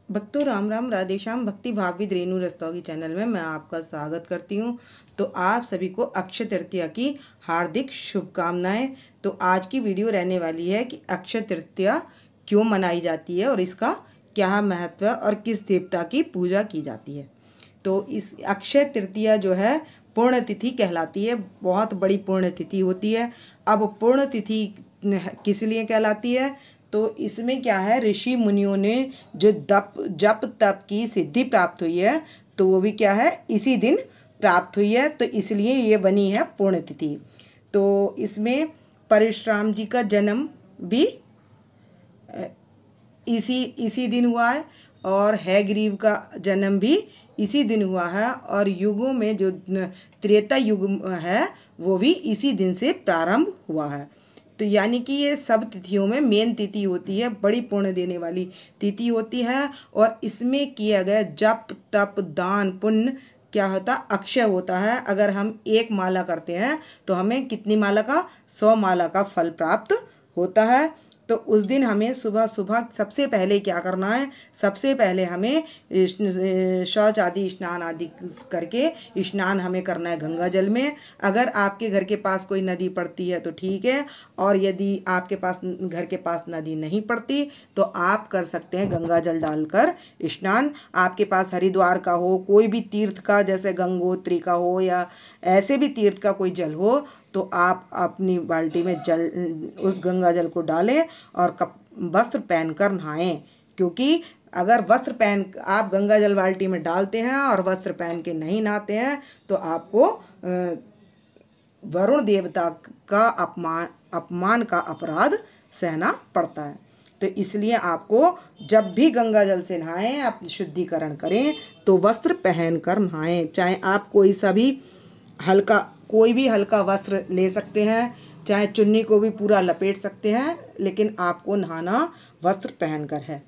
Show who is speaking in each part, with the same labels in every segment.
Speaker 1: भक्तों राम राम, राधे श्याम। भक्ति भाव विद रेणु रस्तोगी चैनल में मैं आपका स्वागत करती हूँ। तो आप सभी को अक्षय तृतीया की हार्दिक शुभकामनाएं। तो आज की वीडियो रहने वाली है कि अक्षय तृतीया क्यों मनाई जाती है और इसका क्या महत्व है और किस देवता की पूजा की जाती है। तो इस अक्षय तृतीया जो है पूर्ण तिथि कहलाती है, बहुत बड़ी पुण्य तिथि होती है। अब पूर्ण तिथि किस लिए कहलाती है? तो इसमें क्या है, ऋषि मुनियों ने जो जप तप की सिद्धि प्राप्त हुई है तो वो भी क्या है, इसी दिन प्राप्त हुई है। तो इसलिए ये बनी है पुण्य तिथि। तो इसमें परशुराम जी का जन्म भी इसी दिन हुआ है और हयग्रीव का जन्म भी इसी दिन हुआ है। और युगों में जो त्रेता युग है वो भी इसी दिन से प्रारंभ हुआ है। तो यानी कि ये सब तिथियों में मेन तिथि होती है, बड़ी पुण्य देने वाली तिथि होती है। और इसमें किया गया जप तप दान पुण्य क्या होता, अक्षय होता है। अगर हम एक माला करते हैं तो हमें कितनी माला का, 100 माला का फल प्राप्त होता है। तो उस दिन हमें सुबह सुबह सबसे पहले क्या करना है, सबसे पहले हमें शौच आदि स्नान आदि करके स्नान हमें करना है गंगा जल में। अगर आपके घर के पास कोई नदी पड़ती है तो ठीक है, और यदि आपके पास घर के पास नदी नहीं पड़ती तो आप कर सकते हैं गंगा जल डालकर स्नान। आपके पास हरिद्वार का हो, कोई भी तीर्थ का, जैसे गंगोत्री का हो या ऐसे भी तीर्थ का कोई जल हो, तो आप अपनी बाल्टी में जल, उस गंगा जल को डालें और वस्त्र पहनकर नहाएं। क्योंकि अगर वस्त्र पहन आप गंगा जल बाल्टी में डालते हैं और वस्त्र पहन के नहीं नहाते हैं तो आपको वरुण देवता का अपमान का अपराध सहना पड़ता है। तो इसलिए आपको जब भी गंगा जल से नहाएं, आप शुद्धिकरण करें तो वस्त्र पहनकर नहाएं। चाहे आप कोई भी हल्का वस्त्र ले सकते हैं, चाहे चुन्नी को भी पूरा लपेट सकते हैं, लेकिन आपको नहाना वस्त्र पहनकर है,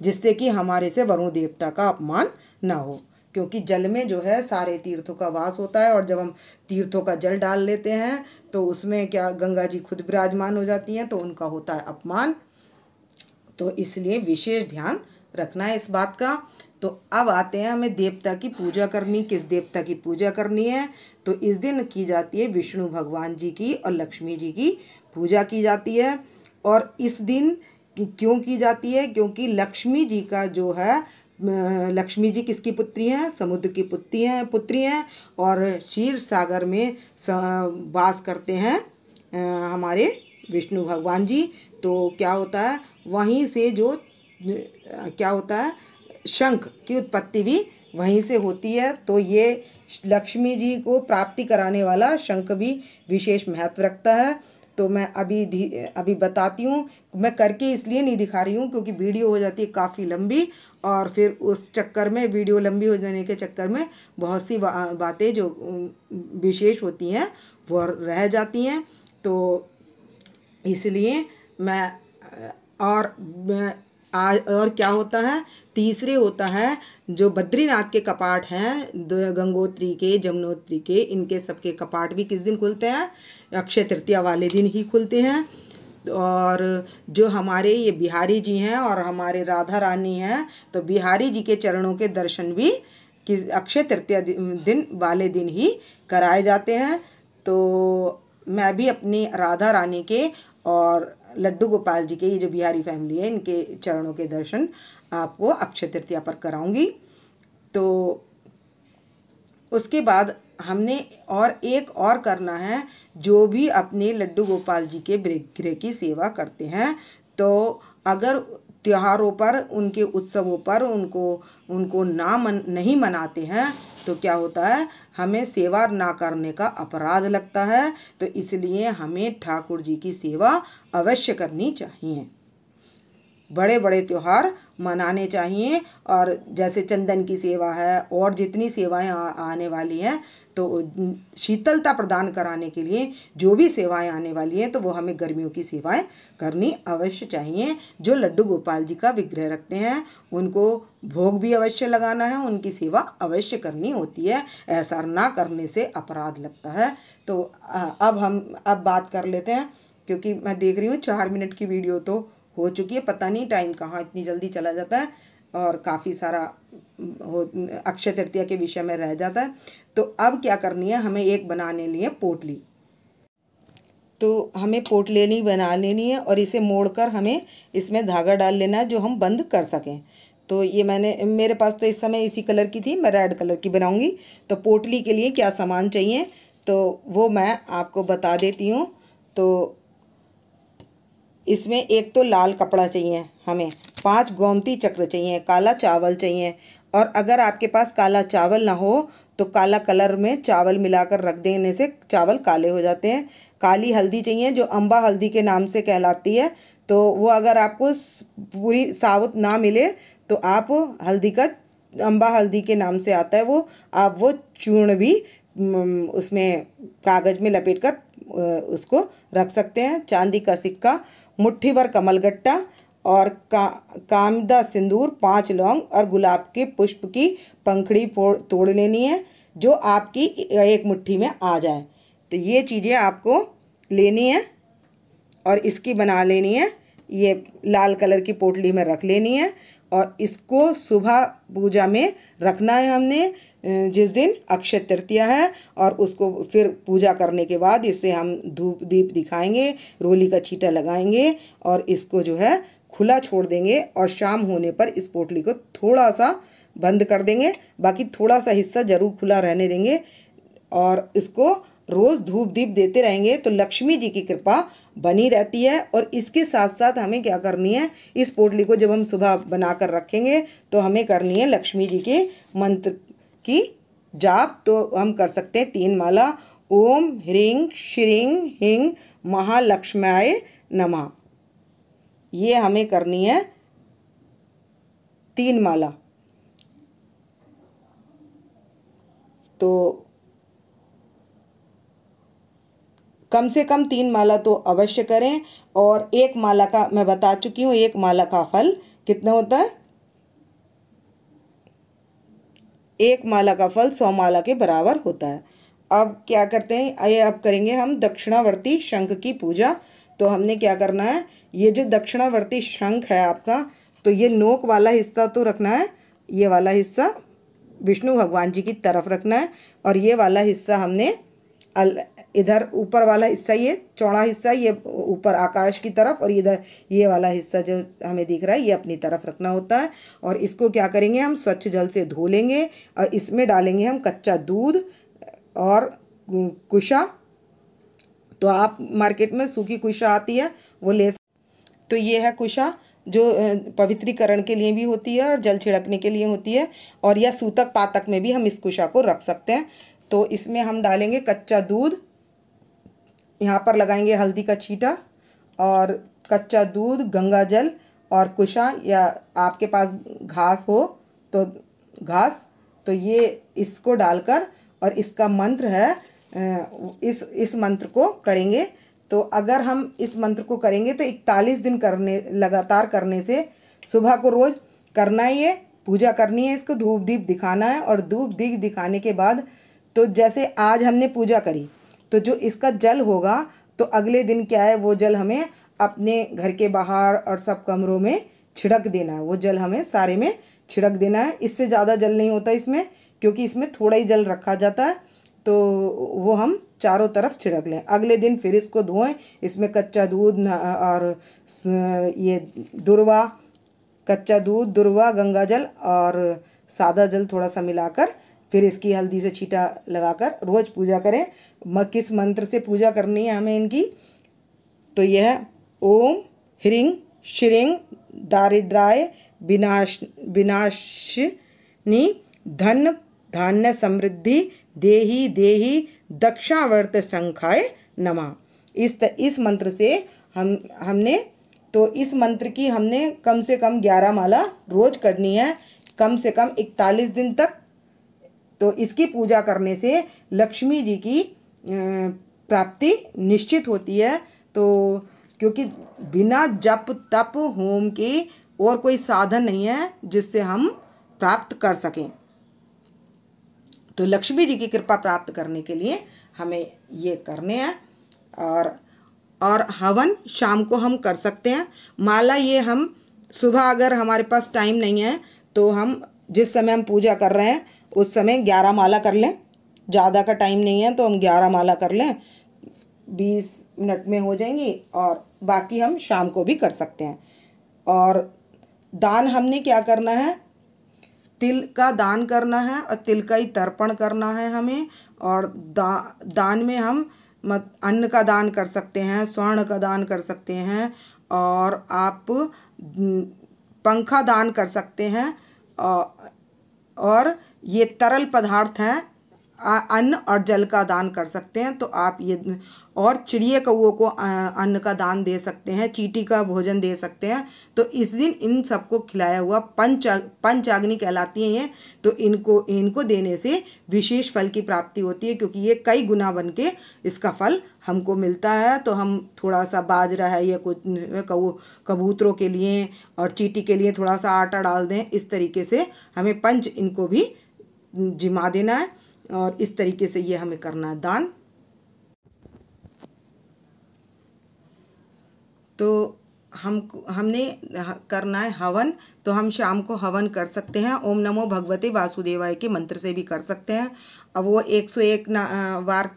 Speaker 1: जिससे कि हमारे से वरुण देवता का अपमान ना हो। क्योंकि जल में जो है सारे तीर्थों का वास होता है, और जब हम तीर्थों का जल डाल लेते हैं तो उसमें क्या, गंगा जी खुद विराजमान हो जाती हैं तो उनका होता है अपमान। तो इसलिए विशेष ध्यान रखना है इस बात का। तो अब आते हैं, हमें देवता की पूजा करनी, किस देवता की पूजा करनी है। तो इस दिन की जाती है विष्णु भगवान जी की और लक्ष्मी जी की पूजा की जाती है। और इस दिन क्यों की जाती है? क्योंकि लक्ष्मी जी का जो है, लक्ष्मी जी किसकी पुत्री हैं? समुद्र की पुत्री हैं और क्षीर सागर में वास करते हैं हमारे विष्णु भगवान जी। तो क्या होता है, वहीं से जो क्या होता है, शंख की उत्पत्ति भी वहीं से होती है। तो ये लक्ष्मी जी को प्राप्ति कराने वाला शंख भी विशेष महत्व रखता है। तो मैं अभी बताती हूँ। मैं करके इसलिए नहीं दिखा रही हूँ क्योंकि वीडियो हो जाती है काफ़ी लंबी, और फिर उस चक्कर में, वीडियो लंबी हो जाने के चक्कर में बहुत सी बातें जो विशेष होती हैं वो रह जाती हैं। तो इसलिए मैं और क्या होता है, तीसरे होता है जो बद्रीनाथ के कपाट हैं, गंगोत्री के, जमुनोत्री के, इनके सबके कपाट भी किस दिन खुलते हैं? अक्षय तृतीया वाले दिन ही खुलते हैं। और जो हमारे ये बिहारी जी हैं और हमारे राधा रानी हैं, तो बिहारी जी के चरणों के दर्शन भी किस अक्षय तृतीया दिन वाले दिन ही कराए जाते हैं। तो मैं भी अपनी राधा रानी के और लड्डू गोपाल जी के, ये जो बिहारी फैमिली है, इनके चरणों के दर्शन आपको अक्षय तृतीया पर कराऊंगी। तो उसके बाद हमने एक और करना है, जो भी अपने लड्डू गोपाल जी के विग्रह की सेवा करते हैं, तो अगर त्योहारों पर, उनके उत्सवों पर उनको नहीं मनाते हैं तो क्या होता है, हमें सेवा ना करने का अपराध लगता है। तो इसलिए हमें ठाकुर जी की सेवा अवश्य करनी चाहिए। बड़े बड़े त्योहार मनाने चाहिए, और जैसे चंदन की सेवा है और जितनी सेवाएं आने वाली हैं, तो शीतलता प्रदान कराने के लिए जो भी सेवाएं आने वाली हैं तो वो हमें गर्मियों की सेवाएं करनी अवश्य चाहिए। जो लड्डू गोपाल जी का विग्रह रखते हैं उनको भोग भी अवश्य लगाना है, उनकी सेवा अवश्य करनी होती है, ऐसा ना करने से अपराध लगता है। तो अब बात कर लेते हैं, क्योंकि मैं देख रही हूँ 4 मिनट की वीडियो तो हो चुकी है। पता नहीं टाइम कहाँ इतनी जल्दी चला जाता है। और काफ़ी सारा अक्षय तृतीया के विषय में रह जाता है। तो अब क्या करनी है, हमें एक बनाने लिए पोटली। तो हमें पोटली बना लेनी है और इसे मोड़कर हमें इसमें धागा डाल लेना है जो हम बंद कर सकें। तो ये मेरे पास तो इस समय इसी कलर की थी, मैं रेड कलर की बनाऊंगी। तो पोटली के लिए क्या सामान चाहिए तो वो मैं आपको बता देती हूँ। तो इसमें एक तो लाल कपड़ा चाहिए, हमें 5 गोमती चक्र चाहिए, काला चावल चाहिए, और अगर आपके पास काला चावल ना हो तो काला कलर में चावल मिलाकर रख देने से चावल काले हो जाते हैं। काली हल्दी चाहिए जो अम्बा हल्दी के नाम से कहलाती है। तो वो अगर आपको पूरी साबुत ना मिले तो आप हल्दी का, अम्बा हल्दी के नाम से आता है वो, आप वो चूर्ण भी उसमें कागज़ में लपेट कर उसको रख सकते हैं। चांदी का सिक्का, मुट्ठी भर कमलगट्टा और कामदा सिंदूर, 5 लौंग और गुलाब के पुष्प की पंखड़ी तोड़ लेनी है जो आपकी एक मुट्ठी में आ जाए। तो ये चीज़ें आपको लेनी है और इसकी बना लेनी है। ये लाल कलर की पोटली में रख लेनी है और इसको सुबह पूजा में रखना है हमने, जिस दिन अक्षय तृतीया है। और उसको फिर पूजा करने के बाद इससे हम धूप दीप दिखाएंगे, रोली का छींटा लगाएंगे और इसको जो है खुला छोड़ देंगे। और शाम होने पर इस पोटली को थोड़ा सा बंद कर देंगे, बाकी थोड़ा सा हिस्सा ज़रूर खुला रहने देंगे और इसको रोज़ धूप दीप देते रहेंगे तो लक्ष्मी जी की कृपा बनी रहती है। और इसके साथ साथ हमें क्या करनी है, इस पोटली को जब हम सुबह बनाकर रखेंगे तो हमें करनी है लक्ष्मी जी के मंत्र की जाप। तो हम कर सकते हैं 3 माला, ओम ह्रीं श्रीं ह्रीं महालक्ष्म्याय नमः। ये हमें करनी है 3 माला। तो कम से कम 3 माला तो अवश्य करें। और 1 माला का मैं बता चुकी हूँ, 1 माला का फल कितना होता है, 1 माला का फल 100 माला के बराबर होता है। अब क्या करते हैं, आइए अब करेंगे हम दक्षिणावर्ती शंख की पूजा। तो हमने क्या करना है, ये जो दक्षिणावर्ती शंख है आपका, तो ये नोक वाला हिस्सा तो रखना है, ये वाला हिस्सा विष्णु भगवान जी की तरफ रखना है और ये वाला हिस्सा हमने इधर ऊपर वाला हिस्सा, ये चौड़ा हिस्सा ये ऊपर आकाश की तरफ, और इधर ये वाला हिस्सा जो हमें दिख रहा है ये अपनी तरफ रखना होता है। और इसको क्या करेंगे, हम स्वच्छ जल से धो लेंगे और इसमें डालेंगे हम कच्चा दूध और कुशा। तो आप मार्केट में सूखी कुशा आती है वो ले। तो ये है कुशा जो पवित्रीकरण के लिए भी होती है और जल छिड़कने के लिए होती है, और या सूतक पातक में भी हम इस कुशा को रख सकते हैं। तो इसमें हम डालेंगे कच्चा दूध, यहाँ पर लगाएंगे हल्दी का छींटा और कच्चा दूध, गंगा जल और कुशा, या आपके पास घास हो तो घास, तो ये इसको डालकर और इसका मंत्र है, इस मंत्र को करेंगे। तो अगर हम इस मंत्र को करेंगे तो 41 दिन लगातार करने से, सुबह को रोज़ करना है, ये पूजा करनी है, इसको धूप दीप दिखाना है। और धूप दीप दिखाने के बाद तो जैसे आज हमने पूजा करी तो जो इसका जल होगा तो अगले दिन क्या है, वो जल हमें अपने घर के बाहर और सब कमरों में छिड़क देना है। वो जल हमें सारे में छिड़क देना है। इससे ज़्यादा जल नहीं होता इसमें, क्योंकि इसमें थोड़ा ही जल रखा जाता है। तो वो हम चारों तरफ छिड़क लें। अगले दिन फिर इसको धोएं, इसमें कच्चा दूध और ये दुर्वा, कच्चा दूध, दुर्वा, गंगा जल और सादा जल थोड़ा सा मिलाकर फिर इसकी हल्दी से छींटा लगाकर रोज़ पूजा करें। किस मंत्र से पूजा करनी है हमें इनकी, तो यह है ओम ह्रीं श्रीं दारिद्र्याय विनाशिनी धन धान्य समृद्धि देहि देहि दक्षिणावर्त शंखाय नमः। इस मंत्र से हमने तो इस मंत्र की हमने कम से कम 11 माला रोज करनी है, कम से कम 41 दिन तक। तो इसकी पूजा करने से लक्ष्मी जी की प्राप्ति निश्चित होती है। तो क्योंकि बिना जप तप होम के और कोई साधन नहीं है जिससे हम प्राप्त कर सकें। तो लक्ष्मी जी की कृपा प्राप्त करने के लिए हमें ये करने हैं। और हवन शाम को हम कर सकते हैं। माला ये हम सुबह, अगर हमारे पास टाइम नहीं है तो हम जिस समय हम पूजा कर रहे हैं उस समय 11 माला कर लें। ज़्यादा का टाइम नहीं है तो हम 11 माला कर लें, 20 मिनट में हो जाएंगी, और बाकी हम शाम को भी कर सकते हैं। और दान हमने क्या करना है, तिल का दान करना है और तिल का ही तर्पण करना है हमें। और दान में हम अन्न का दान कर सकते हैं, स्वर्ण का दान कर सकते हैं, और आप पंखा दान कर सकते हैं। और ये तरल पदार्थ हैं, अन्न और जल का दान कर सकते हैं। तो आप ये, और चिड़िया कौओं को अन्न का दान दे सकते हैं, चींटी का भोजन दे सकते हैं। तो इस दिन इन सबको खिलाया हुआ पंचाग्नि कहलाती हैं ये। तो इनको देने से विशेष फल की प्राप्ति होती है, क्योंकि ये कई गुना बन के इसका फल हमको मिलता है। तो हम थोड़ा सा बाजरा है या कुछ कबूतरों के लिए और चींटी के लिए थोड़ा सा आटा डाल दें। इस तरीके से हमें इनको भी जिमा देना है, और इस तरीके से ये हमें करना है दान। तो हमने करना है हवन। तो हम शाम को हवन कर सकते हैं, ओम नमो भगवते वासुदेवाय के मंत्र से भी कर सकते हैं। अब वो 101 वार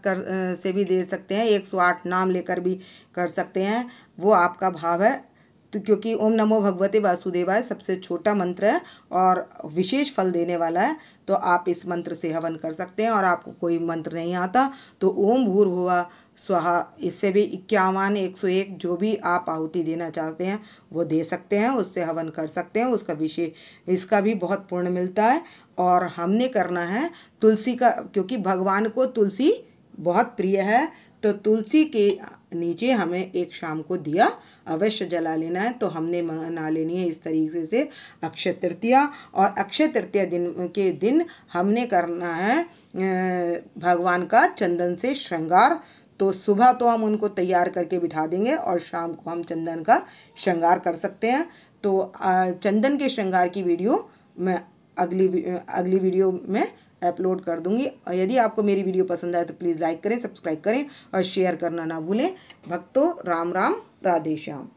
Speaker 1: से भी दे सकते हैं, 108 नाम लेकर भी कर सकते हैं, वो आपका भाव है। तो क्योंकि ओम नमो भगवते वासुदेवाय सबसे छोटा मंत्र है और विशेष फल देने वाला है, तो आप इस मंत्र से हवन कर सकते हैं। और आपको कोई मंत्र नहीं आता तो ओम भूर्भुवः स्वाहा, इससे भी 51, 101 जो भी आप आहुति देना चाहते हैं वो दे सकते हैं, उससे हवन कर सकते हैं। उसका इसका भी बहुत पुण्य मिलता है। और हमने करना है तुलसी का, क्योंकि भगवान को तुलसी बहुत प्रिय है। तो तुलसी के नीचे हमें एक शाम को दिया अवश्य जला लेना है। तो हमने मना लेनी है इस तरीके से अक्षय तृतीया। और अक्षय तृतीया दिन हमने करना है भगवान का चंदन से श्रृंगार। तो सुबह तो हम उनको तैयार करके बिठा देंगे और शाम को हम चंदन का श्रृंगार कर सकते हैं। तो चंदन के श्रृंगार की वीडियो मैं अगली वीडियो में अपलोड कर दूंगी। और यदि आपको मेरी वीडियो पसंद आए तो प्लीज़ लाइक करें, सब्सक्राइब करें और शेयर करना ना भूलें। भक्तों, राम राम, राधे श्याम।